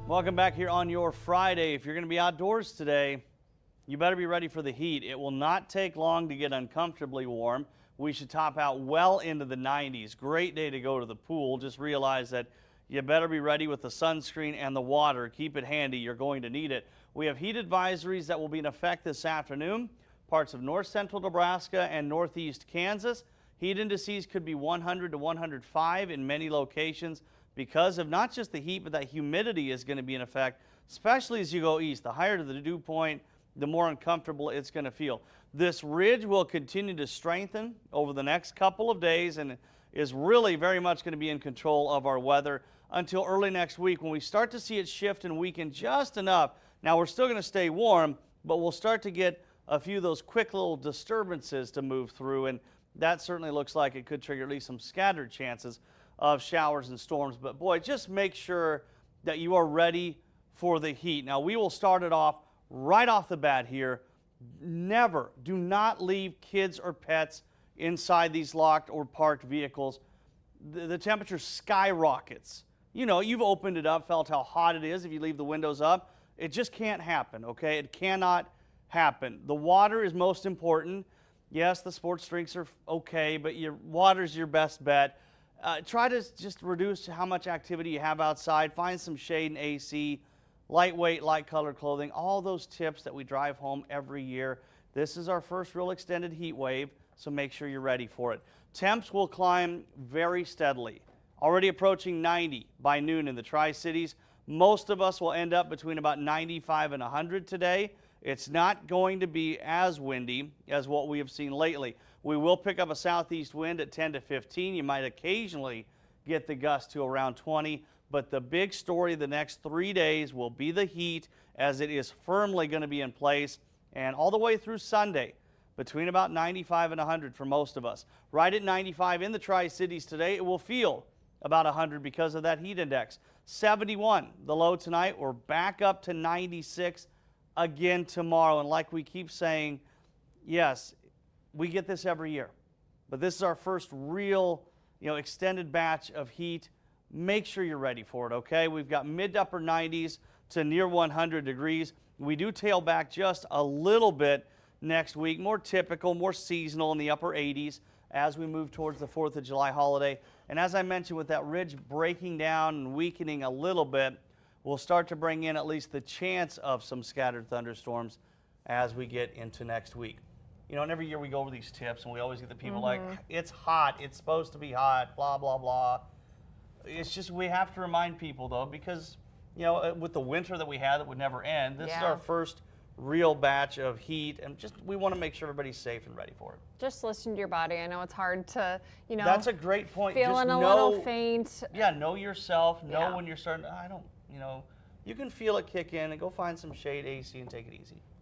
Welcome back here on your Friday. If you're going to be outdoors today, you better be ready for the heat. It will not take long to get uncomfortably warm. We should top out well into the 90s. Great day to go to the pool. Just realize that you better be ready with the sunscreen and the water. Keep it handy. You're going to need it. We have heat advisories that will be in effect this afternoon. Parts of north central Nebraska and northeast Kansas. Heat indices could be 100 to 105 in many locations because of not just the heat, but that humidity is going to be in effect, especially as you go east. The higher the dew point, the more uncomfortable it's going to feel. This ridge will continue to strengthen over the next couple of days and is really very much going to be in control of our weather until early next week when we start to see it shift and weaken just enough. Now, we're still going to stay warm, but we'll start to get a few of those quick little disturbances to move through, and that certainly looks like it could trigger at least some scattered chances of showers and storms. But boy, just make sure that you are ready for the heat. Now, we will start it off right off the bat here. Never, do not leave kids or pets inside these locked or parked vehicles. The temperature skyrockets. You know, you've opened it up, felt how hot it is if you leave the windows up. It just can't happen, okay? It cannot happen. The water is most important. Yes, the sports drinks are okay, but your water's your best bet. Try to just reduce how much activity you have outside. Find some shade and AC, lightweight, light colored clothing, all those tips that we drive home every year. This is our first real extended heat wave, so make sure you're ready for it. Temps will climb very steadily, already approaching 90 by noon in the Tri-Cities. Most of us will end up between about 95 and 100 today. It's not going to be as windy as what we have seen lately. We will pick up a southeast wind at 10 to 15. You might occasionally get the gust to around 20, but the big story the next 3 days will be the heat, as it is firmly going to be in place and all the way through Sunday between about 95 and 100 for most of us. Right at 95 in the Tri-Cities today, it will feel about 100 because of that heat index. 71 the low tonight. We're back up to 96 again tomorrow, and like we keep saying, yes, we get this every year, but this is our first real, extended batch of heat. Make sure you're ready for it, okay? We've got mid to upper 90s to near 100 degrees. We do tail back just a little bit next week, more typical, more seasonal in the upper 80s as we move towards the 4th of July holiday. And as I mentioned, with that ridge breaking down and weakening a little bit, we'll start to bring in at least the chance of some scattered thunderstorms as we get into next week. And every year we go over these tips and we always get the people like, it's hot, it's supposed to be hot, blah, blah, blah. It's just we have to remind people, though, because, with the winter that we had that would never end, this is our first real batch of heat, and we want to make sure everybody's safe and ready for it. Just listen to your body. I know it's hard to, That's a great point. Feeling a little faint. Yeah, know yourself. Know when you're starting. You can feel it kick in, and go find some shade, AC, and take it easy.